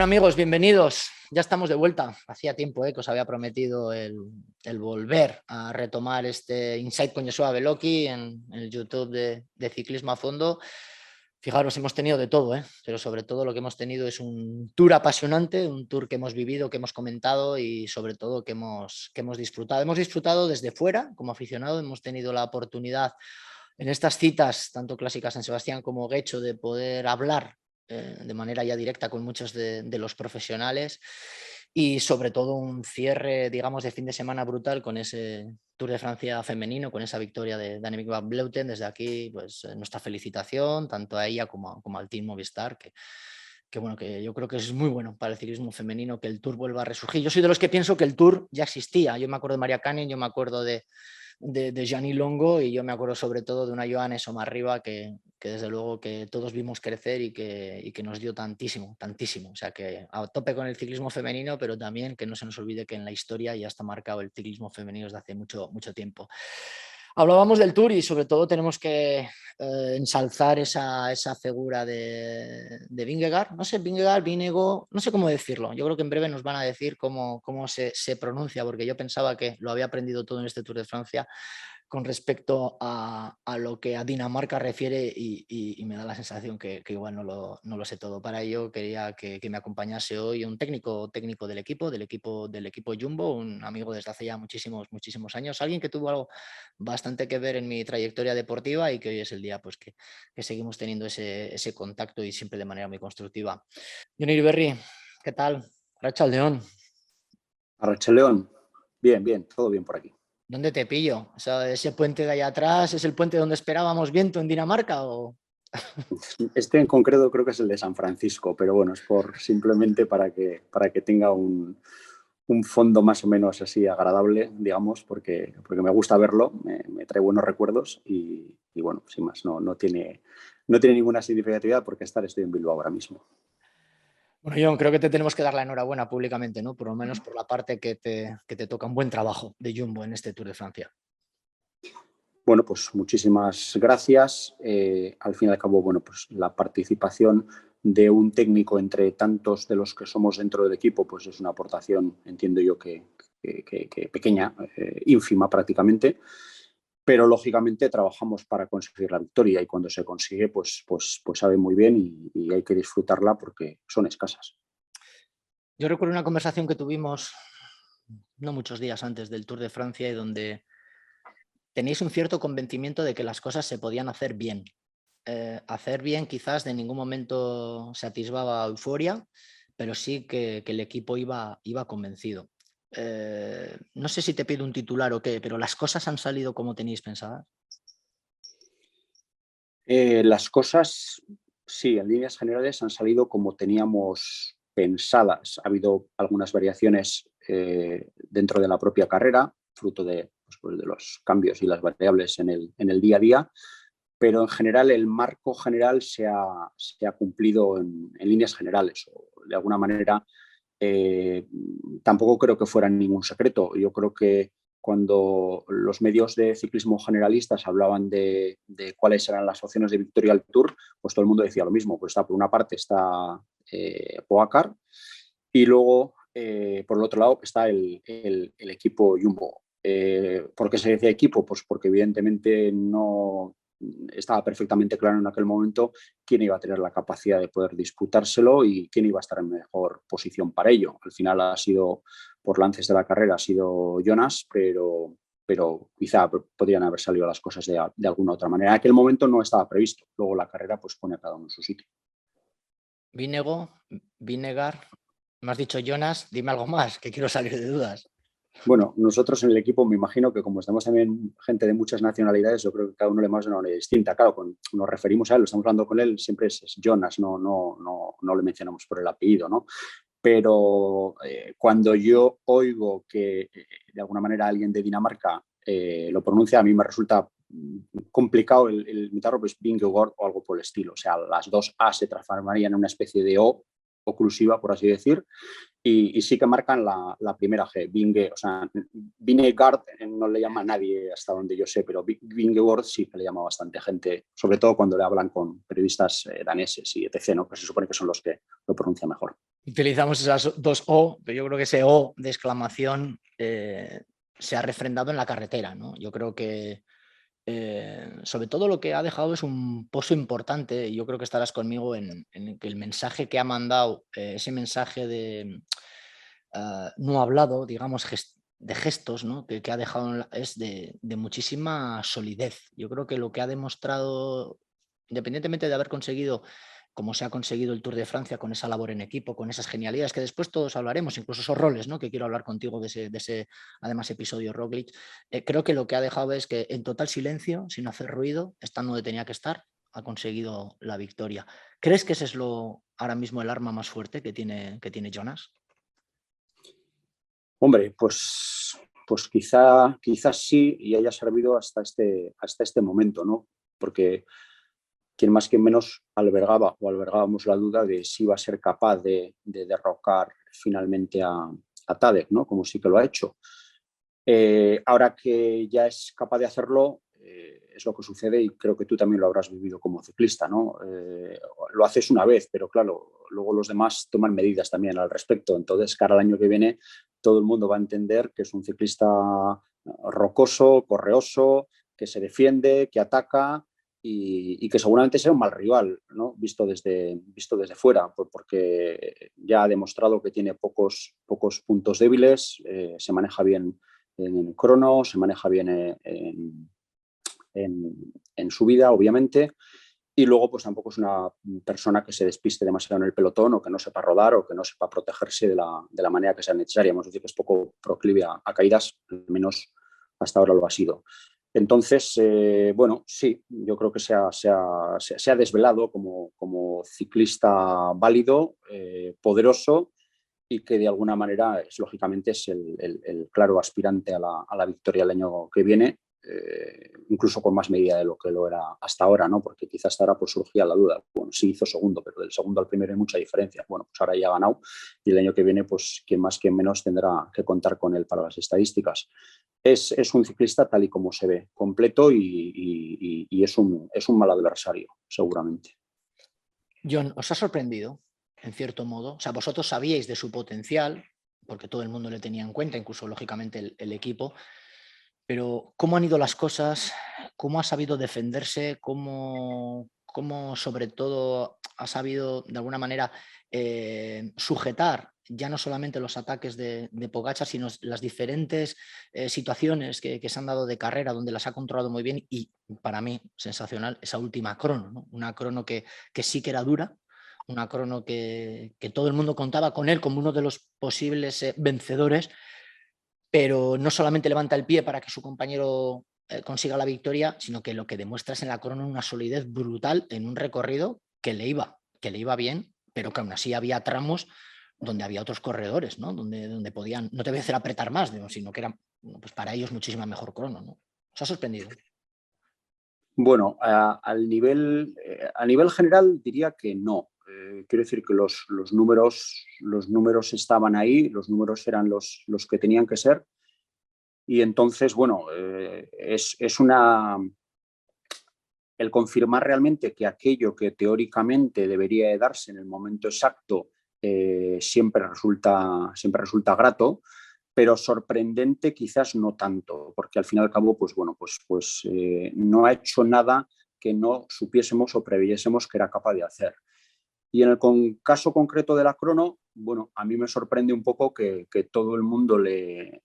amigos, bienvenidos. Ya estamos de vuelta. Hacía tiempo que os había prometido el volver a retomar este Insight con Joshua Bellocchi en el YouTube de Ciclismo a Fondo. Fijaros, hemos tenido de todo, pero sobre todo lo que hemos tenido es un tour apasionante, un tour que hemos vivido, que hemos comentado y sobre todo que hemos disfrutado. Hemos disfrutado desde fuera como aficionado, hemos tenido la oportunidad en estas citas, tanto clásicas San Sebastián como Guecho, de poder hablar de manera ya directa con muchos de los profesionales y sobre todo un cierre, digamos, de fin de semana brutal con ese Tour de Francia femenino, con esa victoria de Annemiek van Vleuten. Desde aquí, pues nuestra felicitación tanto a ella como al Team Movistar, que bueno, que yo creo que es muy bueno para el ciclismo femenino que el Tour vuelva a resurgir. Yo soy de los que pienso que el Tour ya existía. Yo me acuerdo de Maria Canning, yo me acuerdo de Gianni Longo y yo me acuerdo sobre todo de una Johannes Somarriba que desde luego que todos vimos crecer y que nos dio tantísimo, tantísimo. O sea que a tope con el ciclismo femenino, pero también que no se nos olvide que en la historia ya está marcado el ciclismo femenino desde hace mucho, mucho tiempo. Hablábamos del Tour y sobre todo tenemos que ensalzar esa figura de Vingegaard. No sé, Vingegaard, Vinego, no sé cómo decirlo. Yo creo que en breve nos van a decir cómo se pronuncia, porque yo pensaba que lo había aprendido todo en este Tour de Francia con respecto a lo que a Dinamarca refiere y me da la sensación que igual no lo sé todo. Para ello quería que me acompañase hoy un técnico del equipo Jumbo, un amigo desde hace ya muchísimos años, alguien que tuvo algo bastante que ver en mi trayectoria deportiva y que hoy es el día pues que seguimos teniendo ese contacto y siempre de manera muy constructiva. Johnny Berry, ¿qué tal? Racha León. Arrachaldeón, bien, todo bien por aquí. ¿Dónde te pillo? O sea, ¿ese puente de allá atrás es el puente donde esperábamos viento en Dinamarca o...? Este en concreto creo que es el de San Francisco, pero bueno, es simplemente para que tenga un fondo más o menos así agradable, digamos, porque me gusta verlo, me trae buenos recuerdos y bueno, sin más, no tiene ninguna significatividad porque estoy en Bilbao ahora mismo. Bueno, John, creo que te tenemos que dar la enhorabuena públicamente, ¿no? Por lo menos por la parte que te toca. Un buen trabajo de Jumbo en este Tour de Francia. Bueno, pues muchísimas gracias. Al fin y al cabo, bueno, pues la participación de un técnico entre tantos de los que somos dentro del equipo, pues es una aportación, entiendo yo, que pequeña, ínfima prácticamente, pero lógicamente trabajamos para conseguir la victoria y cuando se consigue, pues sabe muy bien y hay que disfrutarla porque son escasas. Yo recuerdo una conversación que tuvimos no muchos días antes del Tour de Francia y donde tenéis un cierto convencimiento de que las cosas se podían hacer bien. Hacer bien quizás de ningún momento se atisbaba euforia, pero sí que el equipo iba convencido. No sé si te pido un titular o qué, pero las cosas han salido como tenéis pensadas. Las cosas, sí, en líneas generales han salido como teníamos pensadas. Ha habido algunas variaciones dentro de la propia carrera, fruto de los cambios y las variables en el día a día, pero en general el marco general se ha cumplido en líneas generales. O de alguna manera, tampoco creo que fuera ningún secreto. Yo creo que cuando los medios de ciclismo generalistas hablaban de cuáles eran las opciones de victoria al Tour, pues todo el mundo decía lo mismo. Pues por una parte está Pogacar y luego por el otro lado está el equipo Jumbo. ¿Por qué se decía equipo? Pues porque evidentemente no estaba perfectamente claro en aquel momento quién iba a tener la capacidad de poder disputárselo y quién iba a estar en mejor posición para ello. Al final ha sido, por lances de la carrera, ha sido Jonas, pero quizá podrían haber salido las cosas de alguna otra manera. En aquel momento no estaba previsto. Luego la carrera pues pone a cada uno en su sitio. Vinegar, me has dicho Jonas, dime algo más, que quiero salir de dudas. Bueno, nosotros en el equipo me imagino que como estamos también gente de muchas nacionalidades, yo creo que cada uno le más de una manera distinta. Claro, cuando nos referimos a él, estamos hablando con él, siempre es Jonas, no le mencionamos por el apellido, ¿no? Pero cuando yo oigo que de alguna manera alguien de Dinamarca lo pronuncia, a mí me resulta complicado el imitarlo, pues Vingegaard o algo por el estilo. O sea, las dos A se transformarían en una especie de O oclusiva, por así decir, y sí que marcan la primera G, Vinge, o sea, Vingegaard no le llama a nadie hasta donde yo sé, pero Vingegaard sí que le llama a bastante gente, sobre todo cuando le hablan con periodistas daneses y etc., ¿no? Que se supone que son los que lo pronuncian mejor. Utilizamos esas dos O, pero yo creo que ese O de exclamación se ha refrendado en la carretera, ¿no? Yo creo que sobre todo lo que ha dejado es un pozo importante, y yo creo que estarás conmigo en que el mensaje que ha mandado, ese mensaje de no hablado, digamos, de gestos, ¿no? Que ha dejado es de muchísima solidez. Yo creo que lo que ha demostrado, independientemente de haber conseguido, como se ha conseguido el Tour de Francia, con esa labor en equipo, con esas genialidades, que después todos hablaremos, incluso esos roles, ¿no? Que quiero hablar contigo de ese además, episodio Roglic, creo que lo que ha dejado es que en total silencio, sin hacer ruido, estando donde tenía que estar, ha conseguido la victoria. ¿Crees que ese es ahora mismo el arma más fuerte que tiene Jonas? Hombre, pues quizás sí, y haya servido hasta este momento, ¿no? Porque quien más que menos albergábamos la duda de si iba a ser capaz de derrocar finalmente a Tadej, ¿no? Como sí que lo ha hecho. Ahora que ya es capaz de hacerlo, es lo que sucede, y creo que tú también lo habrás vivido como ciclista, ¿no? Lo haces una vez, pero claro, luego los demás toman medidas también al respecto. Entonces, cara al año que viene, todo el mundo va a entender que es un ciclista rocoso, correoso, que se defiende, que ataca, y que seguramente sea un mal rival, ¿no? Visto desde fuera, porque ya ha demostrado que tiene pocos puntos débiles, se maneja bien en crono, se maneja bien en subida, obviamente, y luego pues tampoco es una persona que se despiste demasiado en el pelotón, o que no sepa rodar, o que no sepa protegerse de la manera que sea necesaria. Hemos dicho que es poco proclive a caídas, al menos hasta ahora lo ha sido. Entonces, bueno, sí, yo creo que se ha desvelado como ciclista válido, poderoso, y que de alguna manera lógicamente es el claro aspirante a la victoria el año que viene, incluso con más medida de lo que lo era hasta ahora, ¿no? Porque quizás hasta ahora pues surgía la duda. Bueno, sí hizo segundo, pero del segundo al primero hay mucha diferencia. Bueno, pues ahora ya ha ganado, y el año que viene, pues quien más, quien menos tendrá que contar con él para las estadísticas. Es un ciclista tal y como se ve, completo, y es un mal adversario, seguramente. John, ¿os ha sorprendido, en cierto modo? O sea, vosotros sabíais de su potencial, porque todo el mundo le tenía en cuenta, incluso lógicamente el equipo, pero ¿cómo han ido las cosas? ¿Cómo ha sabido defenderse? ¿Cómo sobre todo ha sabido de alguna manera sujetar ya no solamente los ataques de Pogačar, sino las diferentes situaciones que se han dado de carrera, donde las ha controlado muy bien? Y para mí, sensacional, esa última crono, ¿no? Una crono que sí que era dura, una crono que todo el mundo contaba con él como uno de los posibles vencedores, pero no solamente levanta el pie para que su compañero consiga la victoria, sino que lo que demuestra es en la crono una solidez brutal en un recorrido que le iba bien, pero que aún así había tramos donde había otros corredores, ¿no? Donde podían, no te voy a hacer apretar más, sino que era pues para ellos muchísima mejor crono, ¿no? ¿Os ha sorprendido? Bueno, a nivel general diría que no. Quiero decir que los números estaban ahí, los números eran los que tenían que ser, y entonces, bueno, el confirmar realmente que aquello que teóricamente debería de darse en el momento exacto, siempre resulta grato, pero sorprendente quizás no tanto, porque al fin y al cabo, pues bueno, no ha hecho nada que no supiésemos o previésemos que era capaz de hacer. Y en el caso concreto de la crono, bueno, a mí me sorprende un poco que todo el mundo de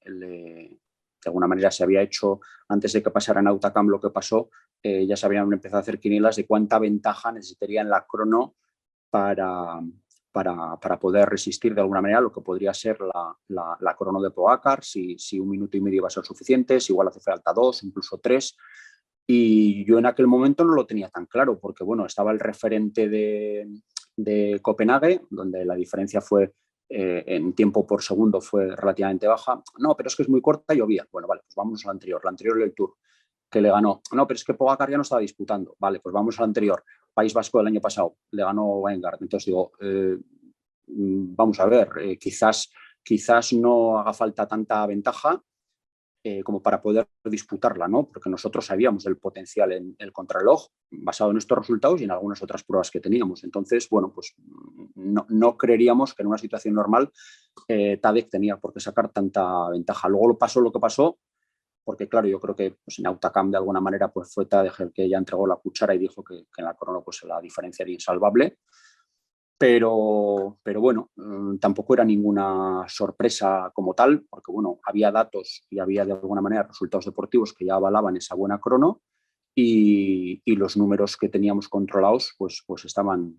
alguna manera se había hecho, antes de que pasara en Autocam lo que pasó, ya se habían empezado a hacer quinielas de cuánta ventaja necesitaría en la crono para poder resistir de alguna manera lo que podría ser la crono de Pogačar, si 1 minuto y medio va a ser suficiente, si igual hace falta 2, incluso 3. Y yo en aquel momento no lo tenía tan claro, porque bueno, estaba el referente de Copenhague, donde la diferencia fue en tiempo por segundo fue relativamente baja. No, pero es que es muy corta y llovía. Bueno, vale, pues vamos al anterior. La anterior del Tour, que le ganó. No, pero es que Pogačar ya no estaba disputando. Vale, pues vamos al anterior. País Vasco del año pasado, le ganó Weingart. Entonces digo, vamos a ver, quizás no haga falta tanta ventaja, como para poder disputarla, ¿no? Porque nosotros sabíamos del potencial en el contrarreloj basado en estos resultados y en algunas otras pruebas que teníamos. Entonces, bueno, pues no creeríamos que en una situación normal Tadej tenía por qué sacar tanta ventaja. Luego pasó lo que pasó, porque claro, yo creo que pues, en Autocamp de alguna manera pues, fue Tadej el que ya entregó la cuchara y dijo que en la crono pues, la diferencia era insalvable. Pero bueno, tampoco era ninguna sorpresa como tal, porque bueno, había datos y había de alguna manera resultados deportivos que ya avalaban esa buena crono y los números que teníamos controlados pues estaban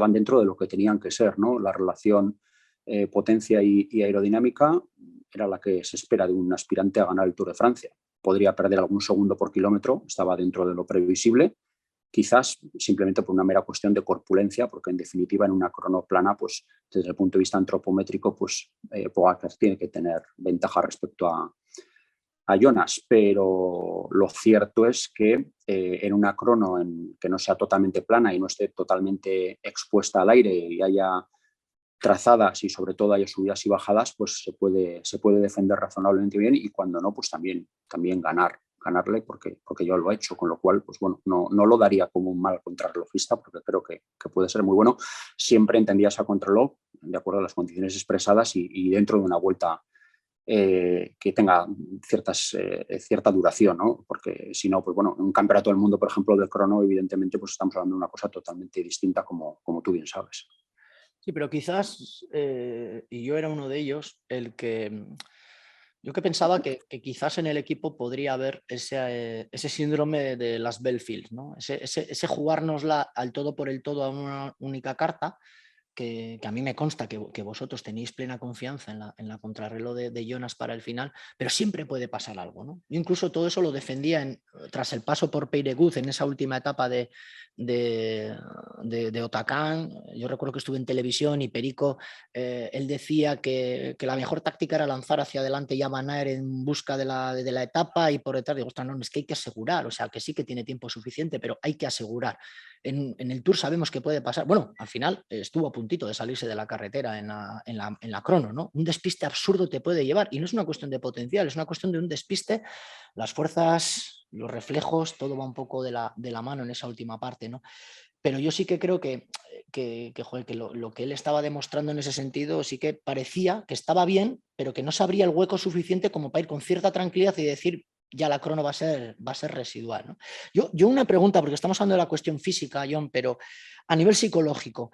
dentro de lo que tenían que ser, ¿no? La relación potencia y aerodinámica era la que se espera de un aspirante a ganar el Tour de Francia. Podría perder algún segundo por kilómetro, estaba dentro de lo previsible, quizás simplemente por una mera cuestión de corpulencia, porque en definitiva en una crono plana, pues desde el punto de vista antropométrico, pues Pogačar tiene que tener ventaja respecto a Jonas, pero lo cierto es que en una crono que no sea totalmente plana y no esté totalmente expuesta al aire y haya trazadas y sobre todo haya subidas y bajadas, pues se puede defender razonablemente bien y cuando no, pues también ganarle porque yo lo he hecho, con lo cual, pues bueno, no lo daría como un mal contrarrelojista porque creo que puede ser muy bueno. Siempre entendías a contrarreloj de acuerdo a las condiciones expresadas y dentro de una vuelta que tenga cierta duración, ¿no? Porque si no, pues bueno, en un campeonato del mundo, por ejemplo, del crono, evidentemente, pues estamos hablando de una cosa totalmente distinta, como tú bien sabes. Sí, pero quizás, y yo era uno de ellos, yo que pensaba que quizás en el equipo podría haber ese síndrome de las Belfield, ¿no? Ese jugárnosla al todo por el todo a una única carta, que a mí me consta que vosotros tenéis plena confianza en la contrarreloj de Jonas para el final, pero siempre puede pasar algo, ¿no? Yo incluso todo eso lo defendía tras el paso por Peyregouz en esa última etapa de Otacán. Yo recuerdo que estuve en televisión y Perico, él decía que la mejor táctica era lanzar hacia adelante y a Van Aert en busca de la etapa y por detrás. Digo, ostras, no, es que hay que asegurar, o sea, que sí que tiene tiempo suficiente, pero hay que asegurar. En el Tour sabemos que puede pasar. Bueno, al final estuvo a puntito de salirse de la carretera en la crono, ¿no? Un despiste absurdo te puede llevar y no es una cuestión de potencial, es una cuestión de un despiste. Las fuerzas, los reflejos, todo va un poco de la mano en esa última parte, ¿no? Pero yo sí que creo que lo que él estaba demostrando en ese sentido sí que parecía que estaba bien, pero que no se abría el hueco suficiente como para ir con cierta tranquilidad y decir, ya la crono va a ser residual, ¿no? Yo una pregunta, porque estamos hablando de la cuestión física, John, pero a nivel psicológico,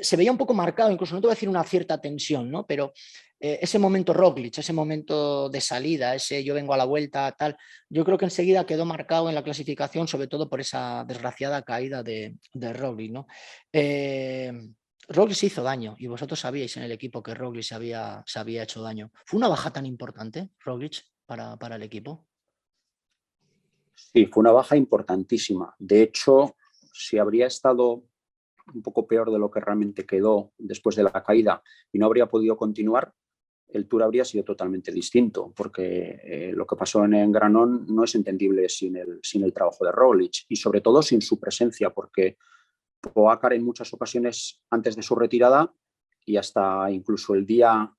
se veía un poco marcado, incluso no te voy a decir una cierta tensión, ¿no? Pero ese momento Roglic, ese momento de salida, ese yo vengo a la vuelta, tal, yo creo que enseguida quedó marcado en la clasificación, sobre todo por esa desgraciada caída de Roglic, ¿no? Roglic se hizo daño y vosotros sabíais en el equipo que Roglic se había hecho daño. ¿Fue una baja tan importante, Roglic, para el equipo? Sí, fue una baja importantísima. De hecho, si habría estado un poco peor de lo que realmente quedó después de la caída y no habría podido continuar, el Tour habría sido totalmente distinto, porque lo que pasó en Granón no es entendible sin el trabajo de Roglic y sobre todo sin su presencia, porque Pogačar en muchas ocasiones antes de su retirada y hasta incluso el día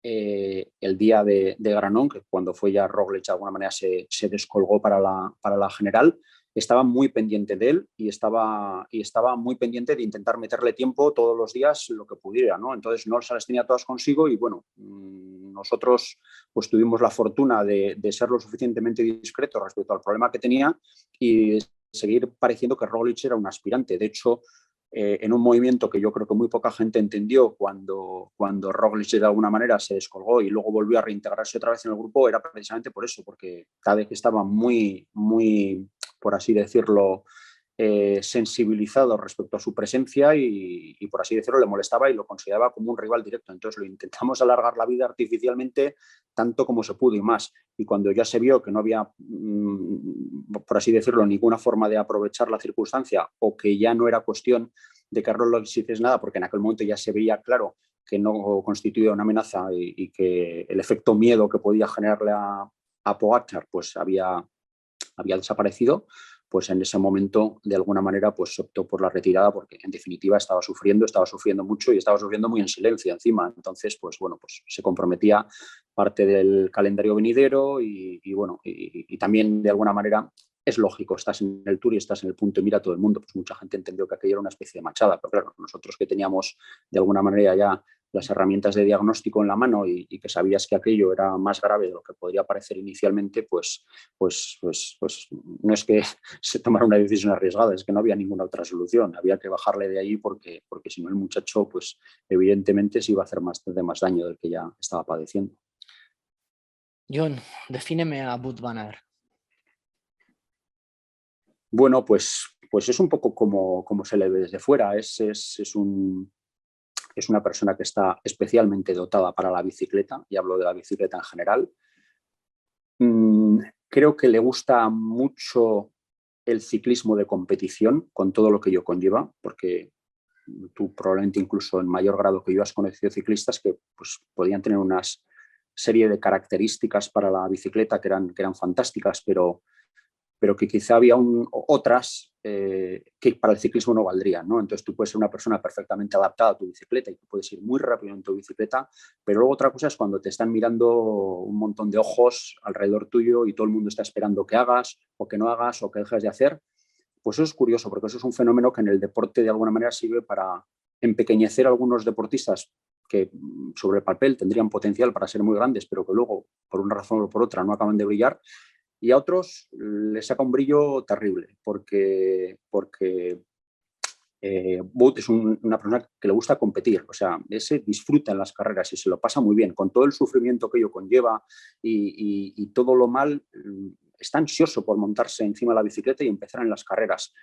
de Granón, que cuando fue ya Roglic de alguna manera se descolgó para la general, estaba muy pendiente de él y estaba muy pendiente de intentar meterle tiempo todos los días lo que pudiera, ¿no? Entonces no se las tenía todas consigo y bueno, nosotros pues tuvimos la fortuna de ser lo suficientemente discretos respecto al problema que tenía y seguir pareciendo que Roglic era un aspirante. De hecho, en un movimiento que yo creo que muy poca gente entendió cuando Roglic de alguna manera se descolgó y luego volvió a reintegrarse otra vez en el grupo, era precisamente por eso, porque Tadej estaba muy, por así decirlo, sensibilizado respecto a su presencia y, por así decirlo, le molestaba y lo consideraba como un rival directo. Entonces lo intentamos alargar la vida artificialmente tanto como se pudo y más. Y cuando ya se vio que no había, por así decirlo, ninguna forma de aprovechar la circunstancia o que ya no era cuestión de que Roglic hiciese nada, porque en aquel momento ya se veía claro que no constituía una amenaza y que el efecto miedo que podía generarle a Pogačar pues había desaparecido, pues en ese momento de alguna manera pues se optó por la retirada porque en definitiva estaba sufriendo mucho y estaba sufriendo muy en silencio encima. Entonces, pues bueno, pues se comprometía parte del calendario venidero y bueno, y también de alguna manera es lógico, estás en el Tour y estás en el punto de mira todo el mundo, pues mucha gente entendió que aquello era una especie de machada, pero claro, nosotros que teníamos de alguna manera ya las herramientas de diagnóstico en la mano y que sabías que aquello era más grave de lo que podría parecer inicialmente, pues no es que se tomara una decisión arriesgada, es que no había ninguna otra solución, había que bajarle de ahí porque si no el muchacho, pues evidentemente se iba a hacer más daño del que ya estaba padeciendo. Jon, defíneme a Wout van Aert. Bueno, pues es un poco como se le ve desde fuera, es una persona que está especialmente dotada para la bicicleta, y hablo de la bicicleta en general. Creo que le gusta mucho el ciclismo de competición, con todo lo que ello conlleva, porque tú probablemente incluso en mayor grado que yo has conocido ciclistas que pues, podían tener una serie de características para la bicicleta que eran fantásticas, pero que quizá había otras que para el ciclismo no valdrían, ¿no? Entonces tú puedes ser una persona perfectamente adaptada a tu bicicleta y tú puedes ir muy rápido en tu bicicleta, pero luego otra cosa es cuando te están mirando un montón de ojos alrededor tuyo y todo el mundo está esperando que hagas o que no hagas o que dejes de hacer. Pues eso es curioso, porque eso es un fenómeno que en el deporte de alguna manera sirve para empequeñecer a algunos deportistas que sobre el papel tendrían potencial para ser muy grandes, pero que luego, por una razón o por otra, no acaban de brillar. Y a otros les saca un brillo terrible, porque Wout es una persona que le gusta competir, o sea, ese disfruta en las carreras y se lo pasa muy bien, con todo el sufrimiento que ello conlleva y todo lo mal, está ansioso por montarse encima de la bicicleta y empezar en las carreras.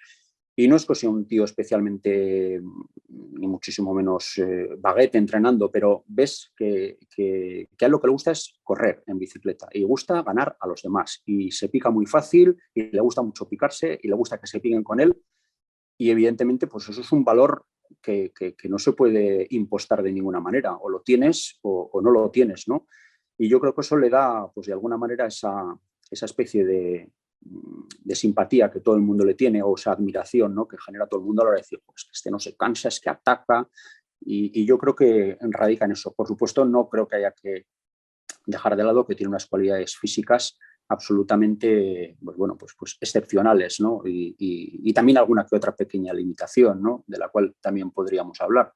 Y no es que sea un tío especialmente, ni muchísimo menos baguete entrenando, pero ves que a él lo que le gusta es correr en bicicleta y gusta ganar a los demás. Y se pica muy fácil y le gusta mucho picarse y le gusta que se piquen con él. Y evidentemente, pues eso es un valor que no se puede impostar de ninguna manera. O lo tienes o no lo tienes, ¿no? Y yo creo que eso le da, pues de alguna manera, esa especie de simpatía que todo el mundo le tiene o esa admiración, ¿no? Que genera todo el mundo a la hora de decir, pues que este no se cansa, es que ataca. Y yo creo que radica en eso. Por supuesto, no creo que haya que dejar de lado que tiene unas cualidades físicas absolutamente pues excepcionales, ¿no? Y también alguna que otra pequeña limitación, ¿no? De la cual también podríamos hablar.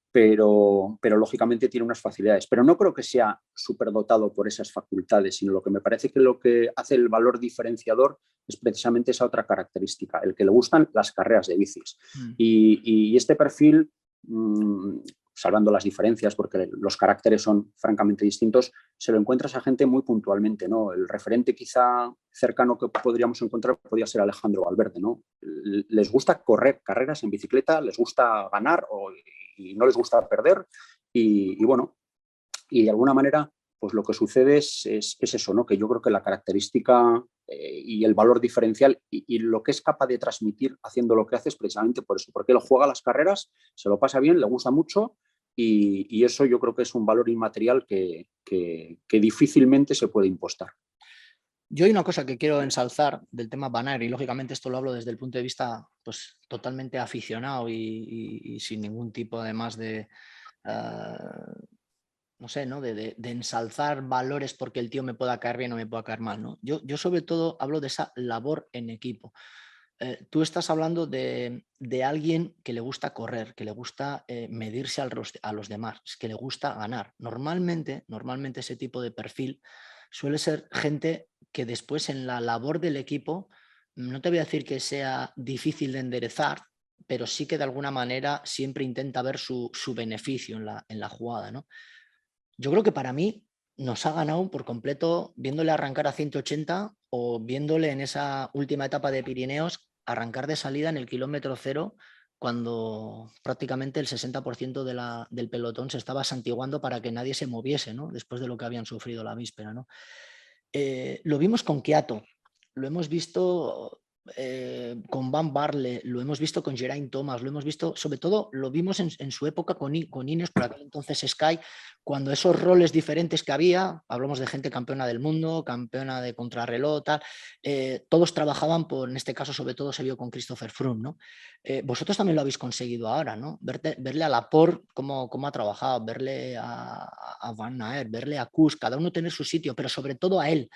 Pero lógicamente tiene unas facilidades. Pero no creo que sea superdotado por esas facultades, sino lo que me parece que lo que hace el valor diferenciador es precisamente esa otra característica, el que le gustan las carreras de bicis. Y este perfil, salvando las diferencias, porque los caracteres son francamente distintos, se lo encuentras a gente muy puntualmente, ¿no? El referente quizá cercano que podríamos encontrar podría ser Alejandro Valverde, ¿no? Les gusta correr carreras en bicicleta, les gusta ganar y no les gusta perder y bueno, y de alguna manera pues lo que sucede es eso, ¿no? Que yo creo que la característica y el valor diferencial y lo que es capaz de transmitir haciendo lo que hace es precisamente por eso, porque él juega las carreras, se lo pasa bien, le gusta mucho y eso yo creo que es un valor inmaterial que difícilmente se puede impostar. Yo hay una cosa que quiero ensalzar del tema Van Aert y lógicamente esto lo hablo desde el punto de vista pues, totalmente aficionado y sin ningún tipo además de, no sé, ¿no? De ensalzar valores porque el tío me pueda caer bien o me pueda caer mal, ¿no? Yo sobre todo hablo de esa labor en equipo. Tú estás hablando de alguien que le gusta correr, que le gusta medirse a los demás, que le gusta ganar. Normalmente ese tipo de perfil suele ser gente que después en la labor del equipo, no te voy a decir que sea difícil de enderezar, pero sí que de alguna manera siempre intenta ver su beneficio en la jugada, ¿no? Yo creo que para mí nos ha ganado por completo viéndole arrancar a 180 o viéndole en esa última etapa de Pirineos arrancar de salida en el kilómetro cero cuando prácticamente el 60% del pelotón se estaba santiguando para que nadie se moviese, ¿no? Después de lo que habían sufrido la víspera, ¿no? Lo vimos con Quieto, lo hemos visto con Van Barle, lo hemos visto con Geraint Thomas, lo hemos visto, sobre todo lo vimos en su época con Ineos, por aquel entonces Sky, cuando esos roles diferentes que había, hablamos de gente campeona del mundo, campeona de contrarreloj, tal, todos trabajaban por, en este caso sobre todo se vio con Christopher Froome, ¿no? Vosotros también lo habéis conseguido ahora, ¿no? Verle a Laporte cómo ha trabajado, verle a Van Aert, verle a Kuss, cada uno tener su sitio, pero sobre todo a él,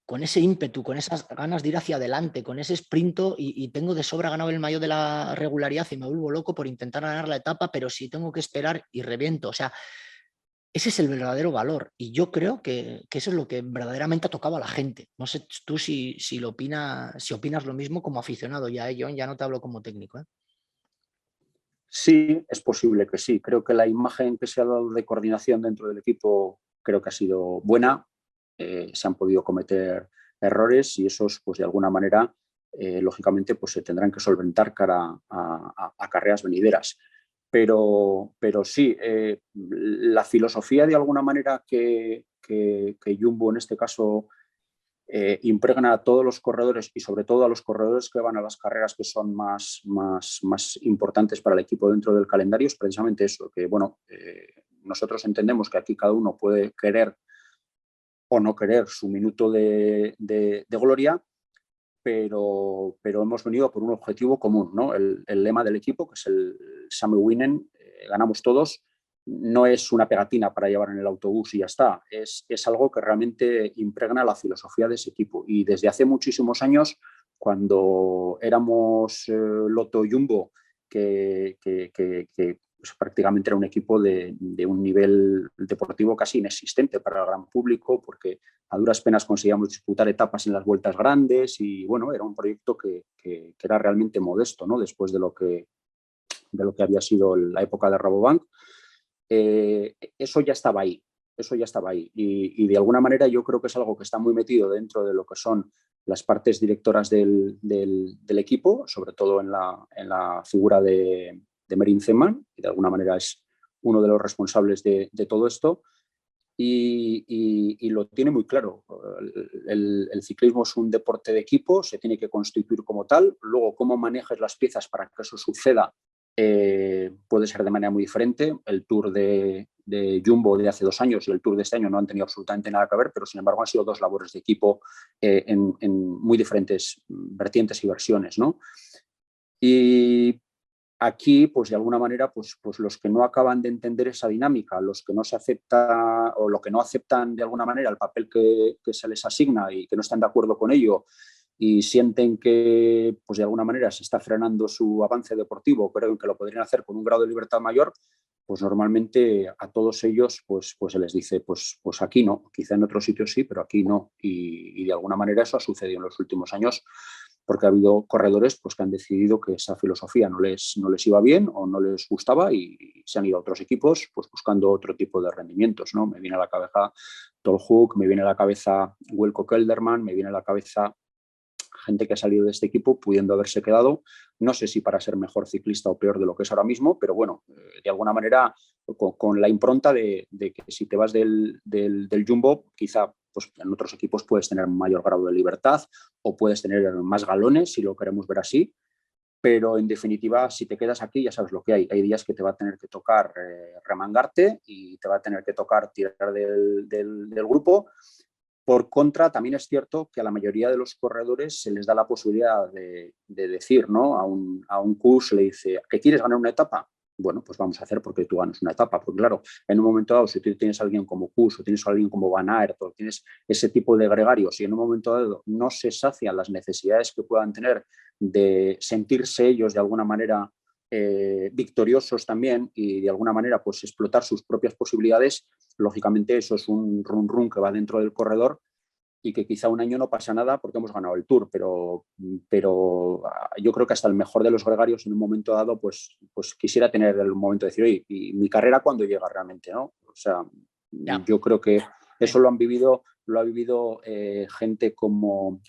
con ese ímpetu, con esas ganas de ir hacia adelante, con ese sprinto y tengo de sobra ganado el maillot de la regularidad y me vuelvo loco por intentar ganar la etapa, pero si tengo que esperar y reviento. O sea, ese es el verdadero valor y yo creo que eso es lo que verdaderamente ha tocado a la gente. No sé tú si opinas lo mismo como aficionado ya, John, ya no te hablo como técnico. Sí, es posible que sí. Creo que la imagen que se ha dado de coordinación dentro del equipo creo que ha sido buena. Se han podido cometer errores y esos, pues de alguna manera, lógicamente, pues se tendrán que solventar cara a carreras venideras. Pero sí, la filosofía de alguna manera que Jumbo en este caso impregna a todos los corredores y sobre todo a los corredores que van a las carreras que son más importantes para el equipo dentro del calendario es precisamente eso, que bueno, nosotros entendemos que aquí cada uno puede querer o no querer su minuto de gloria, pero hemos venido por un objetivo común, ¿no? El lema del equipo, que es el Summer Winnen, ganamos todos, no es una pegatina para llevar en el autobús y ya está, es algo que realmente impregna la filosofía de ese equipo. Y desde hace muchísimos años, cuando éramos Lotto Jumbo, que pues prácticamente era un equipo de un nivel deportivo casi inexistente para el gran público, porque a duras penas conseguíamos disputar etapas en las vueltas grandes y bueno, era un proyecto que era realmente modesto, ¿no? Después de lo que había sido la época de Rabobank. Eso ya estaba ahí, y de alguna manera yo creo que es algo que está muy metido dentro de lo que son las partes directoras del equipo, sobre todo en la figura de Merin Zeman, que de alguna manera es uno de los responsables de todo esto. Y lo tiene muy claro. El ciclismo es un deporte de equipo, se tiene que constituir como tal. Luego, cómo manejas las piezas para que eso suceda puede ser de manera muy diferente. El Tour de Jumbo de hace 2 años y el Tour de este año no han tenido absolutamente nada que ver, pero sin embargo han sido 2 labores de equipo en muy diferentes vertientes y versiones, ¿no? Y aquí, pues de alguna manera, pues los que no acaban de entender esa dinámica, los que no se acepta o lo que no aceptan de alguna manera el papel que se les asigna y que no están de acuerdo con ello y sienten que, pues de alguna manera se está frenando su avance deportivo, pero que lo podrían hacer con un grado de libertad mayor, pues normalmente a todos ellos pues se les dice, pues aquí no, quizá en otros sitios sí, pero aquí no. Y de alguna manera eso ha sucedido en los últimos años, porque ha habido corredores pues, que han decidido que esa filosofía no les iba bien o no les gustaba y se han ido a otros equipos pues, buscando otro tipo de rendimientos, ¿no? Me viene a la cabeza Tolhoek, me viene a la cabeza Wilco Kelderman, me viene a la cabeza gente que ha salido de este equipo pudiendo haberse quedado, no sé si para ser mejor ciclista o peor de lo que es ahora mismo, pero bueno, de alguna manera con la impronta de que si te vas del Jumbo, quizá pues en otros equipos puedes tener mayor grado de libertad o puedes tener más galones, si lo queremos ver así, pero en definitiva, si te quedas aquí ya sabes lo que hay. Hay días que te va a tener que tocar remangarte y te va a tener que tocar tirar del grupo. Por contra, también es cierto que a la mayoría de los corredores se les da la posibilidad de decir, ¿no? A un Kuss le dice, ¿que quieres ganar una etapa? Bueno, pues vamos a hacer porque tú ganas una etapa. Porque claro, en un momento dado, si tú tienes a alguien como Kuss o tienes a alguien como Van Aert o tienes ese tipo de gregarios y en un momento dado no se sacian las necesidades que puedan tener de sentirse ellos de alguna manera victoriosos también y de alguna manera pues explotar sus propias posibilidades, lógicamente eso es un run run que va dentro del corredor y que quizá un año no pasa nada porque hemos ganado el Tour, pero yo creo que hasta el mejor de los gregarios en un momento dado pues quisiera tener el momento de decir, oye, ¿y mi carrera cuándo llega realmente? ¿No? O sea, yo creo que eso lo ha vivido gente como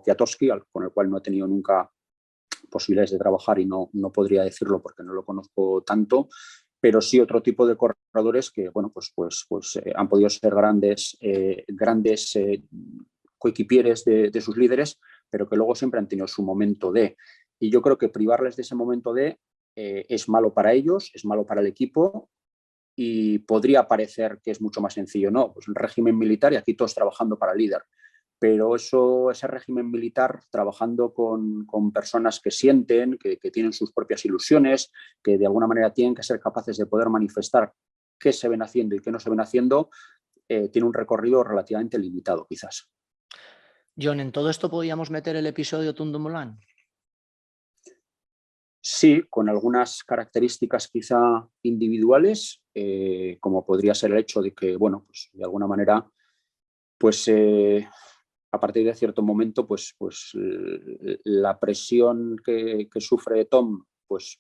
Kwiatkowski, con el cual no he tenido nunca posibilidades de trabajar y no podría decirlo porque no lo conozco tanto, pero sí otro tipo de corredores que bueno, pues han podido ser grandes coequipieres de sus líderes, pero que luego siempre han tenido su momento de. Y yo creo que privarles de ese momento de es malo para ellos, es malo para el equipo y podría parecer que es mucho más sencillo. No, pues el régimen militar y aquí todos trabajando para el líder. Pero ese régimen militar trabajando con personas que sienten, que tienen sus propias ilusiones, que de alguna manera tienen que ser capaces de poder manifestar qué se ven haciendo y qué no se ven haciendo, tiene un recorrido relativamente limitado, quizás. John, ¿en todo esto podíamos meter el episodio Tundumulán? Sí, con algunas características quizá individuales, como podría ser el hecho de que, bueno, pues de alguna manera, pues a partir de cierto momento, pues la presión que sufre Tom, pues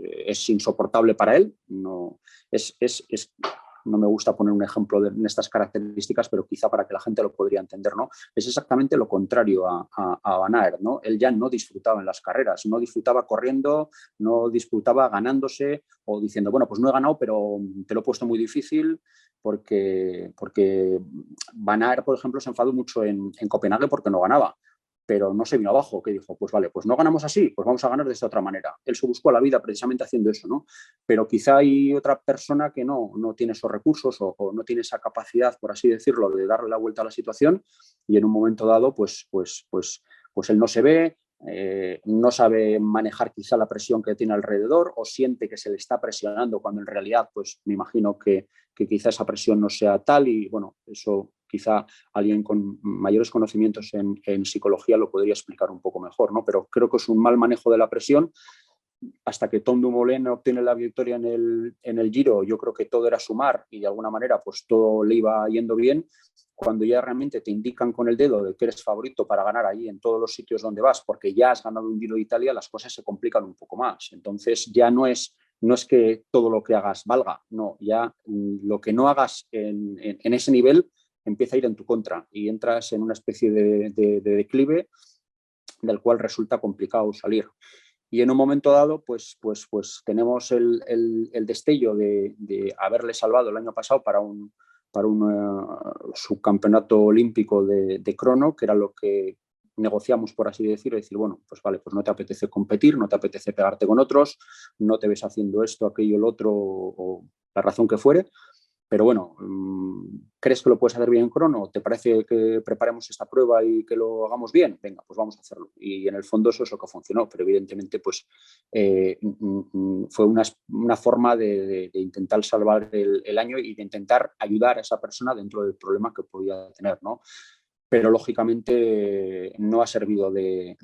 es insoportable para él. No, no me gusta poner un ejemplo en estas características, pero quizá para que la gente lo podría entender, ¿no? Es exactamente lo contrario a Van Aert, ¿no? Él ya no disfrutaba en las carreras, no disfrutaba corriendo, no disfrutaba ganándose o diciendo, bueno, pues no he ganado, pero te lo he puesto muy difícil, porque Van Aert, por ejemplo, se enfadó mucho en Copenhague porque no ganaba, pero no se vino abajo, que dijo, pues vale, pues no ganamos así, pues vamos a ganar de esta otra manera. Él se buscó la vida precisamente haciendo eso, ¿no? Pero quizá hay otra persona que no tiene esos recursos o no tiene esa capacidad, por así decirlo, de darle la vuelta a la situación y en un momento dado, pues él no se ve, no sabe manejar quizá la presión que tiene alrededor o siente que se le está presionando cuando en realidad, pues me imagino que quizá esa presión no sea tal y bueno, eso quizá alguien con mayores conocimientos en psicología lo podría explicar un poco mejor, ¿no? Pero creo que es un mal manejo de la presión. Hasta que Tom Dumoulin obtiene la victoria en el Giro, yo creo que todo era sumar y de alguna manera pues todo le iba yendo bien. Cuando ya realmente te indican con el dedo de que eres favorito para ganar allí en todos los sitios donde vas, porque ya has ganado un Giro de Italia, las cosas se complican un poco más. Entonces ya no es que todo lo que hagas valga, no, ya lo que no hagas en ese nivel empieza a ir en tu contra y entras en una especie de declive del cual resulta complicado salir. Y en un momento dado, pues tenemos el destello de haberle salvado el año pasado para un subcampeonato olímpico de crono, que era lo que negociamos, por así decirlo, y decir, bueno, pues vale, pues no te apetece competir, no te apetece pegarte con otros, no te ves haciendo esto, aquello, el otro, o la razón que fuere. Pero bueno, ¿crees que lo puedes hacer bien en crono? ¿Te parece que preparemos esta prueba y que lo hagamos bien? Venga, pues vamos a hacerlo. Y en el fondo eso es lo que funcionó, pero evidentemente pues fue una forma de intentar salvar el año y de intentar ayudar a esa persona dentro del problema que podía tener, ¿no? Pero lógicamente no ha servido de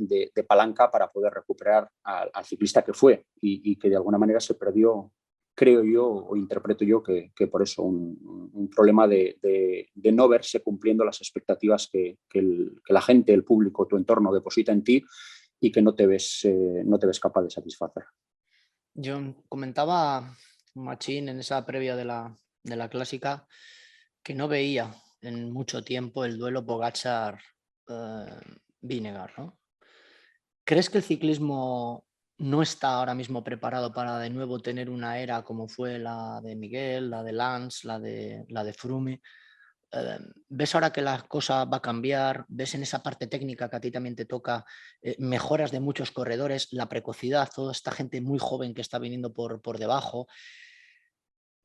palanca para poder recuperar al ciclista que fue y que de alguna manera se perdió, creo yo o interpreto yo que por eso un problema de no verse cumpliendo las expectativas que la gente, el público, tu entorno deposita en ti y que no te ves capaz de satisfacer. Yo comentaba Machín en esa previa de la clásica que no veía en mucho tiempo el duelo Pogačar-Vinegar, ¿no? ¿Crees que el ciclismo no está ahora mismo preparado para de nuevo tener una era como fue la de Miguel, la de Lance, la de Froome? ¿Ves ahora que la cosa va a cambiar? ¿Ves en esa parte técnica que a ti también te toca mejoras de muchos corredores, la precocidad, toda esta gente muy joven que está viniendo por debajo?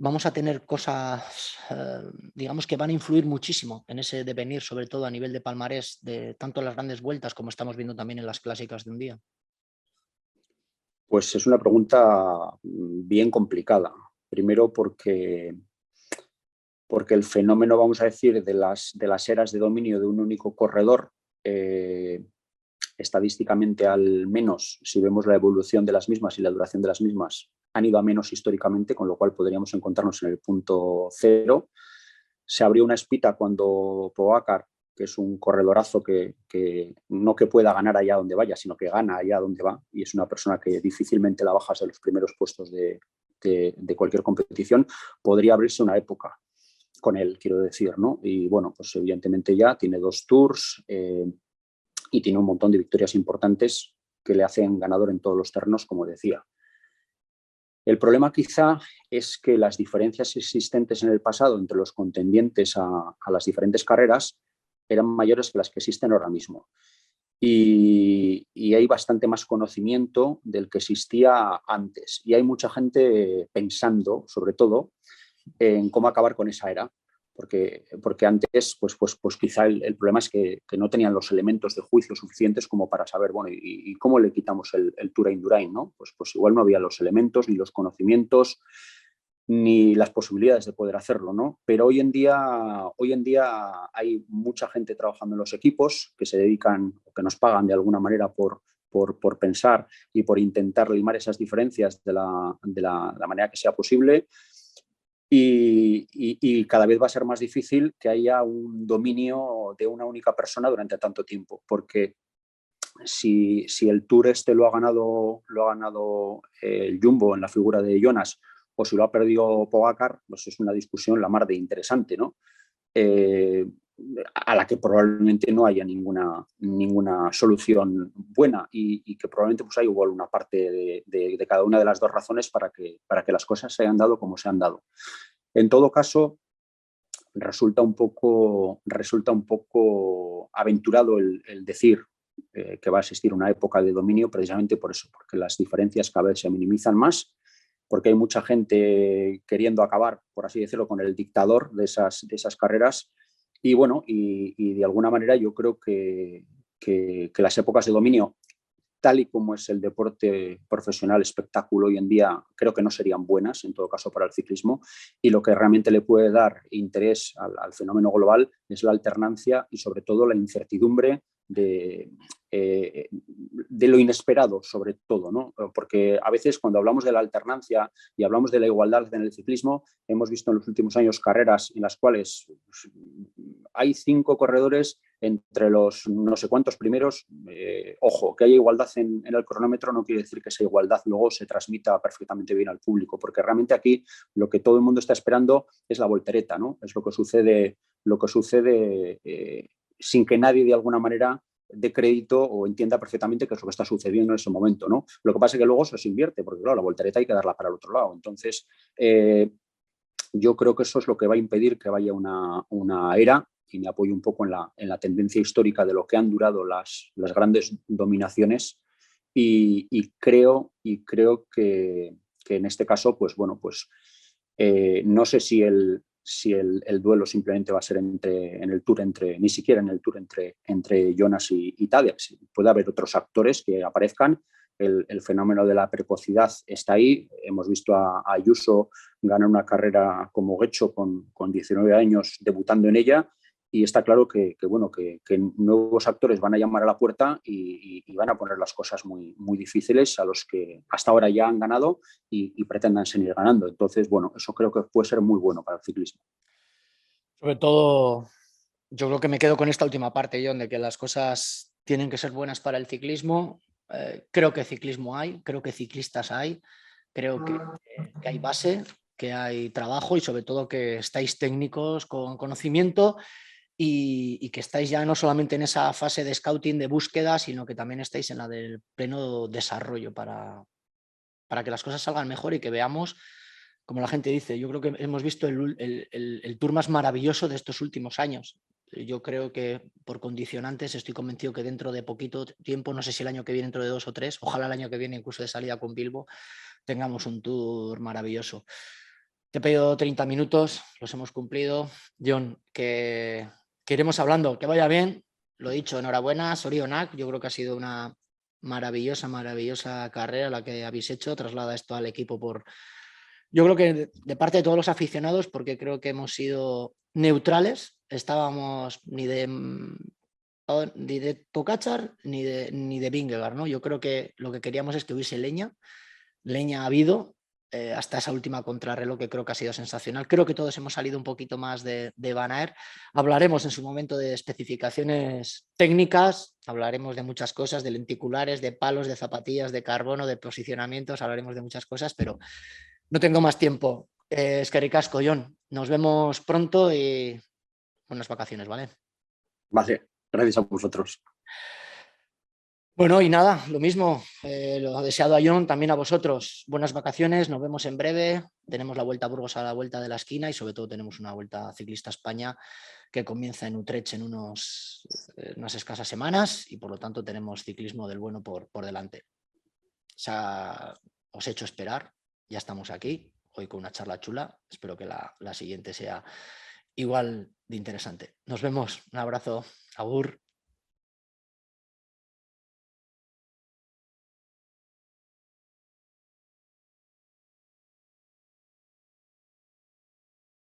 Vamos a tener cosas, digamos, que van a influir muchísimo en ese devenir, sobre todo a nivel de palmarés, de tanto las grandes vueltas como estamos viendo también en las clásicas de un día. Pues es una pregunta bien complicada. Primero porque el fenómeno, vamos a decir, de las eras de dominio de un único corredor, estadísticamente al menos, si vemos la evolución de las mismas y la duración de las mismas, han ido a menos históricamente, con lo cual podríamos encontrarnos en el punto cero. Se abrió una espita cuando Pogačar, que es un corredorazo que no que pueda ganar allá donde vaya, sino que gana allá donde va, y es una persona que difícilmente la bajas de los primeros puestos de cualquier competición, podría abrirse una época con él, quiero decir, ¿no? Y bueno, pues evidentemente ya tiene 2 tours y tiene un montón de victorias importantes que le hacen ganador en todos los terrenos, como decía. El problema quizá es que las diferencias existentes en el pasado entre los contendientes a las diferentes carreras eran mayores que las que existen ahora mismo. y hay bastante más conocimiento del que existía antes. Y hay mucha gente pensando, sobre todo, en cómo acabar con esa era. Porque antes, pues quizá el problema es que no tenían los elementos de juicio suficientes como para saber, bueno, ¿y cómo le quitamos el Tour-a-Indurain, ¿no? Pues igual no había los elementos, ni los conocimientos, ni las posibilidades de poder hacerlo, ¿no? Pero hoy en día hay mucha gente trabajando en los equipos que se dedican o que nos pagan de alguna manera por pensar y por intentar limar esas diferencias de la manera que sea posible. Y cada vez va a ser más difícil que haya un dominio de una única persona durante tanto tiempo, porque si el Tour este lo ha ganado el Jumbo en la figura de Jonas, o si lo ha perdido Pogacar, pues es una discusión la mar de interesante, ¿no? Eh, a la que probablemente no haya ninguna solución buena y que probablemente pues hay igual una parte de cada una de las dos razones para que las cosas se hayan dado como se han dado. En todo caso, resulta un poco aventurado el decir que va a existir una época de dominio precisamente por eso, porque las diferencias cada vez se minimizan más, porque hay mucha gente queriendo acabar, por así decirlo, con el dictador de esas carreras. Y bueno, y de alguna manera yo creo que las épocas de dominio, tal y como es el deporte profesional espectáculo hoy en día, creo que no serían buenas, en todo caso, para el ciclismo. Y lo que realmente le puede dar interés al fenómeno global es la alternancia y, sobre todo, la incertidumbre de lo inesperado, sobre todo, ¿no? Porque a veces cuando hablamos de la alternancia y hablamos de la igualdad en el ciclismo, hemos visto en los últimos años carreras en las cuales hay 5 corredores entre los no sé cuántos primeros. Ojo, que haya igualdad en el cronómetro no quiere decir que esa igualdad luego se transmita perfectamente bien al público, porque realmente aquí lo que todo el mundo está esperando es la voltereta, ¿no? Es lo que sucede sin que nadie de alguna manera dé crédito o entienda perfectamente qué es lo que está sucediendo en ese momento, ¿no? Lo que pasa es que luego se invierte, porque claro, la voltereta hay que darla para el otro lado. Entonces, yo creo que eso es lo que va a impedir que vaya una era, y me apoyo un poco en la tendencia histórica de lo que han durado las grandes dominaciones, y creo que en este caso, pues bueno, pues no sé si el duelo simplemente va a ser en el Tour ni siquiera en el Tour entre Jonas y Tadej. Puede haber otros actores que aparezcan. El fenómeno de la precocidad está ahí. Hemos visto a Ayuso ganar una carrera como Guecho con 19 años debutando en ella, y está claro que nuevos actores van a llamar a la puerta y van a poner las cosas muy, muy difíciles a los que hasta ahora ya han ganado y pretendan seguir ganando. Entonces, bueno, eso creo que puede ser muy bueno para el ciclismo. Sobre todo, yo creo que me quedo con esta última parte, John, de que las cosas tienen que ser buenas para el ciclismo. Creo que ciclismo hay, creo que ciclistas hay, creo que hay base, que hay trabajo y sobre todo que estáis técnicos con conocimiento y que estáis ya no solamente en esa fase de scouting, de búsqueda, sino que también estáis en la del pleno desarrollo para que las cosas salgan mejor y que veamos, como la gente dice, yo creo que hemos visto el Tour más maravilloso de estos últimos años. Yo creo que por condicionantes estoy convencido que dentro de poquito tiempo, no sé si el año que viene, dentro de 2 o 3, ojalá el año que viene, incluso de salida con Bilbo, tengamos un Tour maravilloso. Te he pedido 30 minutos, los hemos cumplido. John, que iremos hablando, que vaya bien. Lo dicho, enhorabuena, Sorionak. Yo creo que ha sido una maravillosa carrera la que habéis hecho. Traslada esto al equipo yo creo que de parte de todos los aficionados, porque creo que hemos sido neutrales. Estábamos ni de Pogačar ni de Vingegaard, ¿no? Yo creo que lo que queríamos es que hubiese leña ha habido hasta esa última contrarreloj, que creo que ha sido sensacional. Creo que todos hemos salido un poquito más de Van Aert. Hablaremos en su momento de especificaciones técnicas, hablaremos de muchas cosas, de lenticulares, de palos, de zapatillas, de carbono, de posicionamientos, hablaremos de muchas cosas, pero no tengo más tiempo. Es que ricasco, John. Nos vemos pronto y buenas vacaciones, ¿vale? Vale, gracias a vosotros. Bueno, y nada, lo mismo, lo deseado a Jon, también a vosotros. Buenas vacaciones, nos vemos en breve. Tenemos la Vuelta a Burgos a la vuelta de la esquina y sobre todo tenemos una Vuelta Ciclista a España que comienza en Utrecht en unas escasas semanas y por lo tanto tenemos ciclismo del bueno por delante. Os he hecho esperar, ya estamos aquí, hoy con una charla chula. Espero que la siguiente sea igual de interesante. Nos vemos, un abrazo, agur.